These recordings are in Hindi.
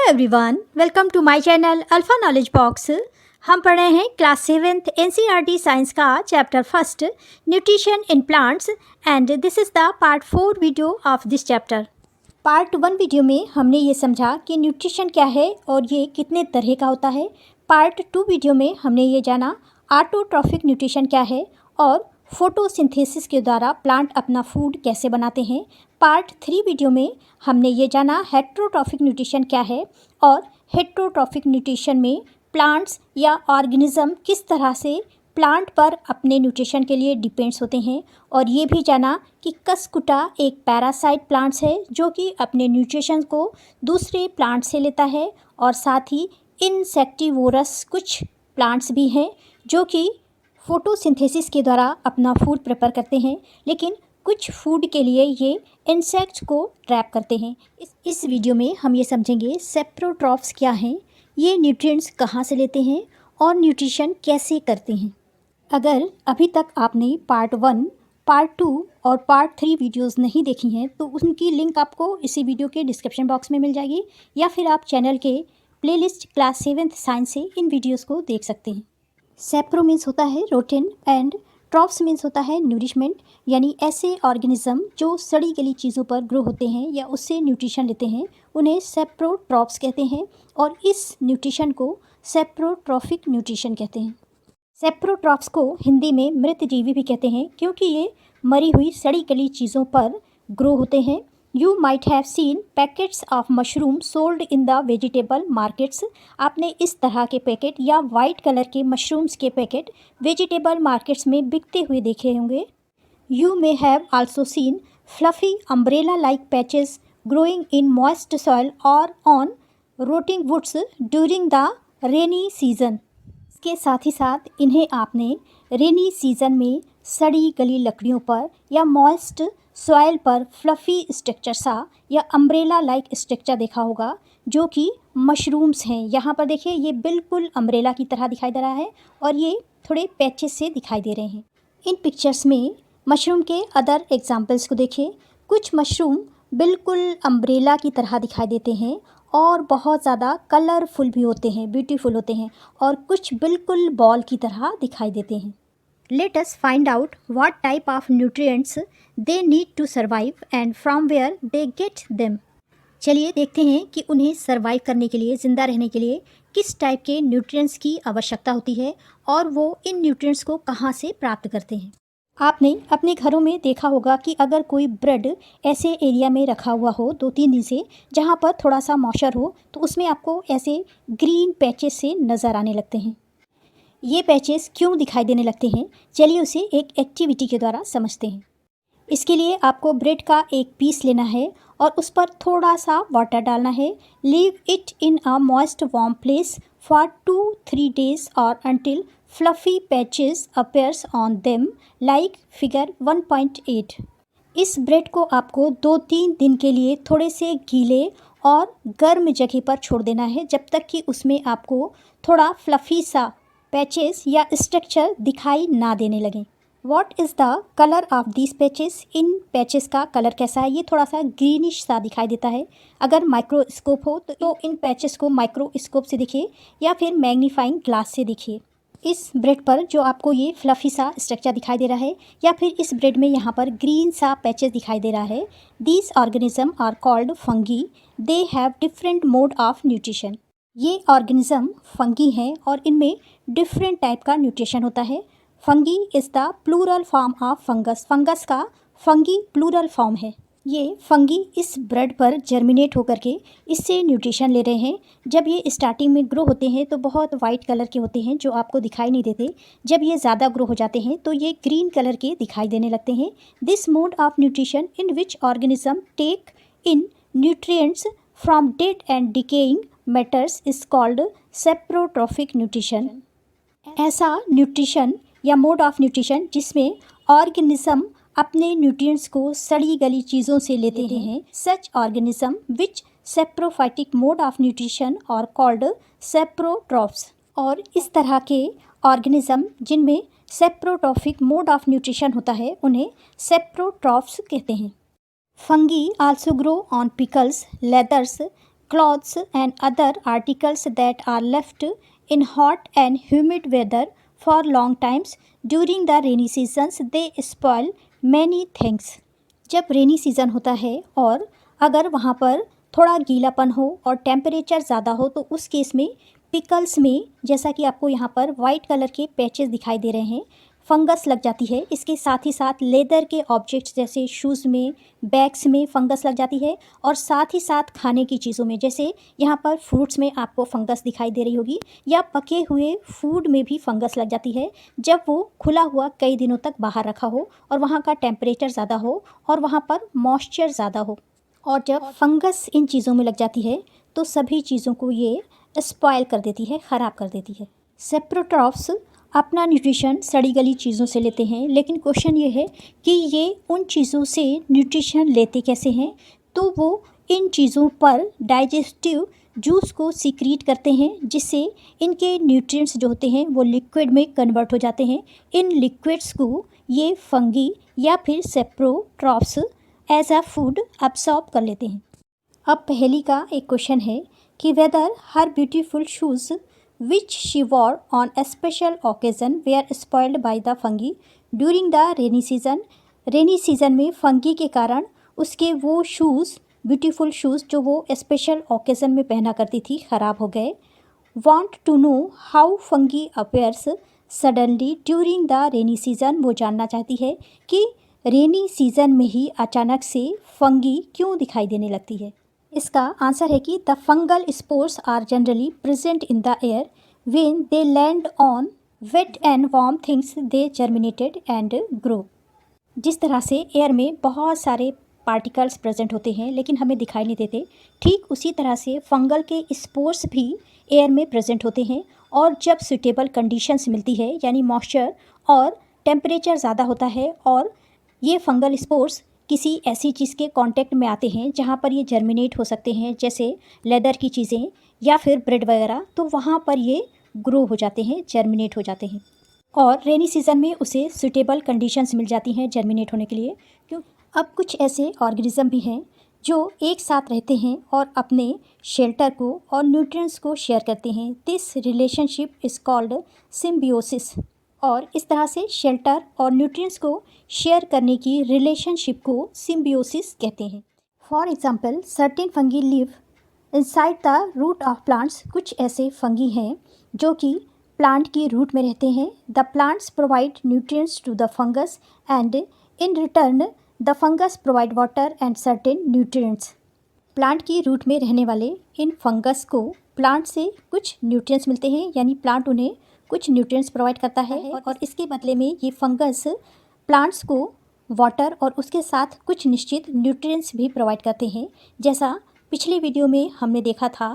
Everyone, welcome to my channel Alpha Knowledge Box. हम पढ़ रहे हैं क्लास 7th एनसीईआरटी साइंस का chapter first nutrition in plants and this is the part 4 video of this chapter. Part 1 video में हमने ये समझा कि न्यूट्रिशन क्या है और ये कितने तरह का होता है। पार्ट 2 वीडियो में हमने ये जाना ऑटोट्रॉफिक न्यूट्रिशन क्या है और फोटोसिंथेसिस के द्वारा प्लांट अपना फूड कैसे बनाते हैं। पार्ट 3 वीडियो में हमने ये जाना हेट्रोट्रॉफिक न्यूट्रिशन क्या है और हेट्रोट्रॉफिक न्यूट्रिशन में प्लांट्स या ऑर्गेनिज्म किस तरह से प्लांट पर अपने न्यूट्रिशन के लिए डिपेंड्स होते हैं। और ये भी जाना कि कस्कुटा एक पैरासाइट प्लांट्स है जो कि अपने न्यूट्रिशन को दूसरे प्लांट से लेता है। और साथ ही इंसेक्टिवोरस कुछ प्लांट्स भी हैं जो कि फोटोसिंथेसिस के द्वारा अपना फूड प्रिपेयर करते हैं, लेकिन कुछ फूड के लिए ये इंसेक्ट्स को ट्रैप करते हैं। इस वीडियो में हम ये समझेंगे सेप्रोट्रॉफ्स क्या हैं, ये न्यूट्रिएंट्स कहाँ से लेते हैं और न्यूट्रिशन कैसे करते हैं। अगर अभी तक आपने पार्ट 1, पार्ट 2 और पार्ट 3 वीडियोस नहीं देखी हैं तो उनकी लिंक आपको इसी वीडियो के डिस्क्रिप्शन बॉक्स में मिल जाएगी, या फिर आप चैनल के प्लेलिस्ट क्लास 7th साइंस से इन वीडियोस को देख सकते हैं। सेप्रो मीन्स होता है रोटेन एंड ट्रॉफ्स मीन्स होता है न्यूरिशमेंट, यानी ऐसे ऑर्गेनिज्म जो सड़ी गली चीज़ों पर ग्रो होते हैं या उससे न्यूट्रिशन लेते हैं उन्हें सेप्रोट्रॉफ्स कहते हैं। और इस न्यूट्रिशन को सेप्रोट्रॉफिक न्यूट्रिशन कहते हैं। सेप्रोट्रॉफ्स को हिंदी में मृत जीवी भी कहते हैं क्योंकि ये मरी हुई सड़ी गली चीज़ों पर ग्रो होते हैं। You might have seen packets of mushroom sold in the vegetable markets। आपने इस तरह के पैकेट या वाइट कलर के मशरूम्स के पैकेट वेजिटेबल मार्केट्स में बिकते हुए देखे होंगे। You may have also seen fluffy umbrella-like patches growing in moist soil or on rotting woods during the rainy season। इसके साथ ही साथ इन्हें आपने रेनी सीजन में सड़ी गली लकड़ियों पर या मॉइस्ट सॉइल पर फ्लफ़ी स्ट्रक्चर सा या अम्ब्रेला लाइक स्ट्रक्चर देखा होगा जो कि मशरूम्स हैं। यहाँ पर देखिए ये बिल्कुल अम्ब्रेला की तरह दिखाई दे रहा है और ये थोड़े पैचेस से दिखाई दे रहे हैं। इन पिक्चर्स में मशरूम के अदर एग्जांपल्स को देखिए। कुछ मशरूम बिल्कुल अम्ब्रेला की तरह दिखाई देते हैं और बहुत ज़्यादा कलरफुल भी होते हैं, ब्यूटीफुल होते हैं, और कुछ बिल्कुल बॉल की तरह दिखाई देते हैं। Let us find out what type of nutrients they need to survive and from where they get them। चलिए देखते हैं कि उन्हें सर्वाइव करने के लिए, ज़िंदा रहने के लिए किस टाइप के न्यूट्रिएंट्स की आवश्यकता होती है और वो इन न्यूट्रिएंट्स को कहाँ से प्राप्त करते हैं। आपने अपने घरों में देखा होगा कि अगर कोई ब्रेड ऐसे एरिया में रखा हुआ हो 2-3 दिन से जहाँ पर थोड़ा सा मॉइस्चर हो तो उसमें आपको ऐसे ग्रीन पैचेस से नज़र आने लगते हैं। ये पैचेस क्यों दिखाई देने लगते हैं, चलिए उसे एक एक्टिविटी के द्वारा समझते हैं। इसके लिए आपको ब्रेड का एक पीस लेना है और उस पर थोड़ा सा वाटर डालना है। Leave it in a moist warm place for 2-3 days और until fluffy patches appears on them like figure 1.8। इस ब्रेड को आपको 2-3 दिन के लिए थोड़े से गीले और गर्म जगह पर छोड़ देना है जब तक कि उसमें आपको थोड़ा फ्लफ़ी सा पैचेस या स्ट्रक्चर दिखाई ना देने लगें। What is the colour of this patches. In patches का कलर कैसा है, ये थोड़ा सा ग्रीनिश सा दिखाई देता है। अगर माइक्रोस्कोप हो तो इन पैचेस को माइक्रोस्कोप से देखिए या फिर मैग्नीफाइंग ग्लास से देखिए। इस ब्रेड पर जो आपको ये फ्लफ़ी सा स्ट्रक्चर दिखाई दे रहा है या फिर इस ब्रेड में यहाँ पर ग्रीन सा पैचेस दिखाई दे रहा है, these organism are called fungi. They have different mode of nutrition. ये ऑर्गेनिज्म फंगी हैं और इनमें डिफरेंट टाइप का न्यूट्रिशन होता है। Fungi is the plural form of fungus. Fungus का फंगी प्लूरल फॉर्म है। ये फंगी इस ब्रेड पर जर्मिनेट होकर के इससे न्यूट्रिशन ले रहे हैं। जब ये स्टार्टिंग में ग्रो होते हैं तो बहुत वाइट कलर के होते हैं जो आपको दिखाई नहीं देते। जब ये ज़्यादा ग्रो हो जाते हैं तो ये ग्रीन कलर के दिखाई देने लगते हैं। This mode of nutrition in which organism take in nutrients from dead and decaying matters is called saprotrophic nutrition. ऐसा न्यूट्रिशन या मोड ऑफ न्यूट्रिशन जिसमें ऑर्गेनिज्म अपने न्यूट्रिएंट्स को सड़ी गली चीज़ों से लेते हैं, such organism which saprophytic mode of nutrition are called saprotrophs. और इस तरह के ऑर्गेनिज्म जिनमें सेप्रोट्रॉफिक मोड ऑफ न्यूट्रिशन होता है उन्हें सेप्रोट्रॉफ्स कहते हैं। Fungi also grow on pickles, leathers, clothes and other articles that are left in hot and humid weather for long times during the rainy seasons, they spoil many things. जब रेनी सीज़न होता है और अगर वहाँ पर थोड़ा गीलापन हो और टेम्परेचर ज़्यादा हो तो उस केस में पिकल्स में, जैसा कि आपको यहाँ पर वाइट कलर के पैचेस दिखाई दे रहे हैं, फंगस लग जाती है। इसके साथ ही साथ लेदर के ऑब्जेक्ट्स जैसे शूज़ में, बैग्स में फंगस लग जाती है और साथ ही साथ खाने की चीज़ों में, जैसे यहाँ पर फ्रूट्स में आपको फंगस दिखाई दे रही होगी या पके हुए फूड में भी फंगस लग जाती है जब वो खुला हुआ कई दिनों तक बाहर रखा हो और वहाँ का टेम्परेचर ज़्यादा हो और वहाँ पर मॉइस्चर ज़्यादा हो। और जब फंगस इन चीज़ों में लग जाती है तो सभी चीज़ों को ये स्पॉइल कर देती है, ख़राब कर देती है। सेप्रोट्रॉफ्स अपना न्यूट्रिशन सड़ी गली चीज़ों से लेते हैं, लेकिन क्वेश्चन ये है कि ये उन चीज़ों से न्यूट्रिशन लेते कैसे हैं। तो वो इन चीज़ों पर डाइजेस्टिव जूस को सीक्रेट करते हैं जिससे इनके न्यूट्रिएंट्स जो होते हैं वो लिक्विड में कन्वर्ट हो जाते हैं। इन लिक्विड्स को ये फंगी या फिर सेप्रोट्रॉफ्स एज अ फूड अब्सॉर्ब कर लेते हैं। अब पहेली का एक क्वेश्चन है कि whether her beautiful shoes which she wore on a special occasion were spoiled by the fungi during the rainy season। Rainy season में फंगी के कारण उसके वो शूज़, ब्यूटीफुल शूज़ जो वो स्पेशल ओकेज़न में पहना करती थी, ख़राब हो गए। Want to know how fungi appears suddenly during the rainy season. वो जानना चाहती है कि रेनी सीज़न में ही अचानक से फंगी क्यों दिखाई देने लगती है। इसका आंसर है कि the fungal spores are generally present in the air when they land on wet and warm things they germinated and grow. जिस तरह से एयर में बहुत सारे पार्टिकल्स प्रेजेंट होते हैं लेकिन हमें दिखाई नहीं देते, ठीक उसी तरह से फंगल के स्पोर्स भी एयर में प्रेजेंट होते हैं और जब सूटेबल कंडीशंस मिलती है यानी मॉइस्चर और टेम्परेचर ज़्यादा होता है और ये फंगल स्पोर्स किसी ऐसी चीज़ के कांटेक्ट में आते हैं जहाँ पर ये जर्मिनेट हो सकते हैं, जैसे लेदर की चीज़ें या फिर ब्रेड वगैरह, तो वहाँ पर ये ग्रो हो जाते हैं, जर्मिनेट हो जाते हैं और रेनी सीज़न में उसे सूटेबल कंडीशंस मिल जाती हैं जर्मिनेट होने के लिए। क्यों अब कुछ ऐसे ऑर्गेनिज्म भी हैं जो एक साथ रहते हैं और अपने शेल्टर को और न्यूट्रिएंट्स को शेयर करते हैं। This relationship is called symbiosis. और इस तरह से शेल्टर और न्यूट्रिएंट्स को शेयर करने की रिलेशनशिप को सिम्बियोसिस कहते हैं। For example certain fungi live inside the root of plants. कुछ ऐसे फंगी हैं जो कि प्लांट की रूट में रहते हैं। The plants provide nutrients to the fungus and in return the fungus provide water and certain nutrients. Plant की रूट में रहने वाले इन फंगस को प्लांट से कुछ न्यूट्रिएंट्स मिलते हैं, यानी प्लांट उन्हें कुछ न्यूट्रिएंट्स प्रोवाइड करता है और इसके बदले में ये फंगस प्लांट्स को वाटर और उसके साथ कुछ निश्चित न्यूट्रिएंट्स भी प्रोवाइड करते हैं। जैसा पिछली वीडियो में हमने देखा था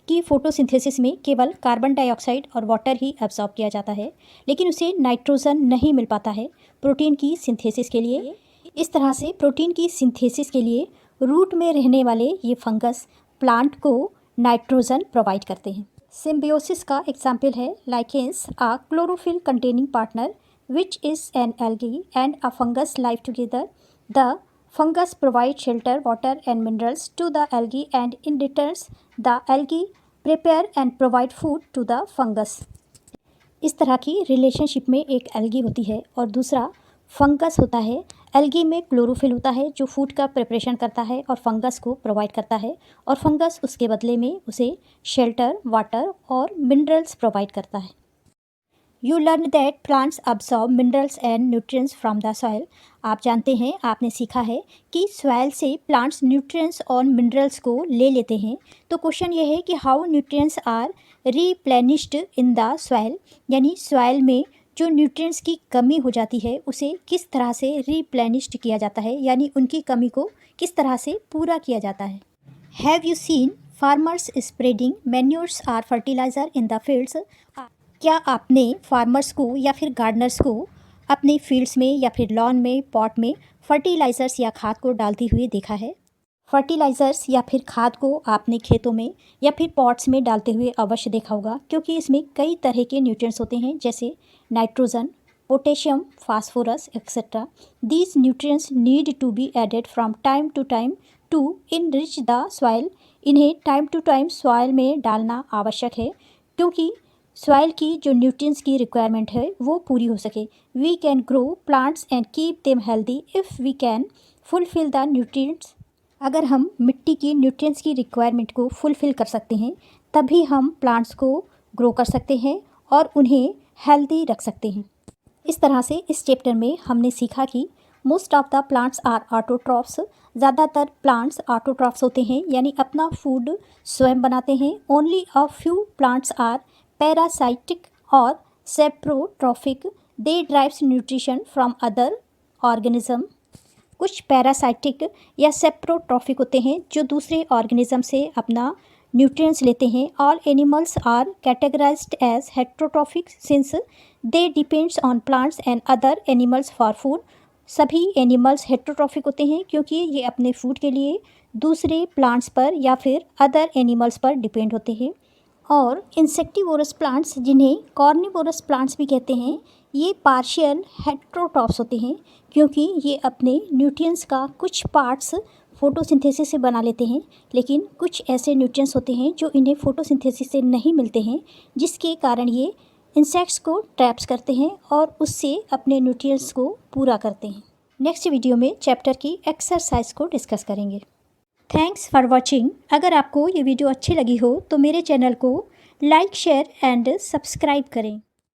कि फोटोसिंथेसिस में केवल कार्बन डाइऑक्साइड और वाटर ही एब्जॉर्ब किया जाता है, लेकिन उसे नाइट्रोजन नहीं मिल पाता है प्रोटीन की सिंथेसिस के लिए। इस तरह से प्रोटीन की सिंथेसिस के लिए रूट में रहने वाले ये फंगस प्लांट को नाइट्रोजन प्रोवाइड करते हैं। सिम्बियोसिस का एग्जाम्पल है lichens a chlorophyll containing partner which is an algae and a fungus live together. The fungus provide shelter, water and minerals to the algae and in returns the algae prepare and provide food to the fungus. इस तरह की रिलेशनशिप में एक एल्गी होती है और दूसरा फंगस होता है। एल्गी में क्लोरोफिल होता है जो फूड का प्रिपरेशन करता है और फंगस को प्रोवाइड करता है, और फंगस उसके बदले में उसे शेल्टर, वाटर और मिनरल्स प्रोवाइड करता है। You learn that plants absorb minerals and nutrients from the soil. आप जानते हैं, आपने सीखा है कि सॉइल से प्लांट्स न्यूट्रिएंट्स और मिनरल्स को ले लेते हैं। तो क्वेश्चन ये है कि how nutrients are replenished in the soil, यानी सॉइल में जो न्यूट्रिएंट्स की कमी हो जाती है उसे किस तरह से रिप्लेनिश्ड किया जाता है, यानी उनकी कमी को किस तरह से पूरा किया जाता है। Have you seen farmers spreading manures or fertilizer in the fields. क्या आपने फार्मर्स को या फिर गार्डनर्स को अपने फील्ड्स में या फिर लॉन में, पॉट में फर्टिलाइज़र्स या खाद को डालते हुए देखा है। फर्टिलाइज़र्स या फिर खाद को आपने खेतों में या फिर पॉट्स में डालते हुए अवश्य देखा होगा, क्योंकि इसमें कई तरह के न्यूट्रिएंट्स होते हैं जैसे nitrogen, potassium, phosphorus etcetera. These nutrients need to be added from time to time to enrich the soil इन्हें टाइम टू टाइम सॉइल में डालना आवश्यक है क्योंकि सॉइल की जो न्यूट्रिएंट्स की रिक्वायरमेंट है वो पूरी हो सके। We can grow plants and keep them healthy if we can fulfil the nutrients. अगर हम मिट्टी की न्यूट्रिएंट्स की रिक्वायरमेंट को फुलफ़िल कर सकते हैं तभी हम प्लांट्स को ग्रो कर सकते हैं और उन्हें हेल्दी रख सकते हैं। इस तरह से इस चैप्टर में हमने सीखा कि most of the plants are autotrophs. ज़्यादातर प्लांट्स ऑटोट्रॉफ्स होते हैं यानी अपना फूड स्वयं बनाते हैं। Only a few plants are parasitic और saprotrophic. They drives nutrition from other organism. कुछ पैरासाइटिक या सेप्रोट्रॉफिक होते हैं जो दूसरे ऑर्गेनिज्म से अपना न्यूट्रिएंट्स लेते हैं। All animals are categorised as heterotrophic since they depends on plants and other animals for food. सभी एनिमल्स हेट्रोट्रॉफिक होते हैं क्योंकि ये अपने फूड के लिए दूसरे प्लांट्स पर या फिर अदर एनिमल्स पर डिपेंड होते हैं। और इंसेक्टिवोरस प्लांट्स जिन्हें कॉर्निवोरस प्लांट्स भी कहते हैं ये पार्शियल हेट्रोट्रॉफ्स होते हैं क्योंकि ये अपने न्यूट्रिएंट्स का कुछ पार्ट्स फोटोसिंथेसिस से बना लेते हैं, लेकिन कुछ ऐसे न्यूट्रिएंट्स होते हैं जो इन्हें फोटोसिंथेसिस से नहीं मिलते हैं जिसके कारण ये इंसेक्ट्स को ट्रैप्स करते हैं और उससे अपने न्यूट्रिएंट्स को पूरा करते हैं। नेक्स्ट वीडियो में चैप्टर की एक्सरसाइज को डिस्कस करेंगे। Thanks for watching. अगर आपको ये वीडियो अच्छी लगी हो तो मेरे चैनल को लाइक शेयर एंड सब्सक्राइब करें।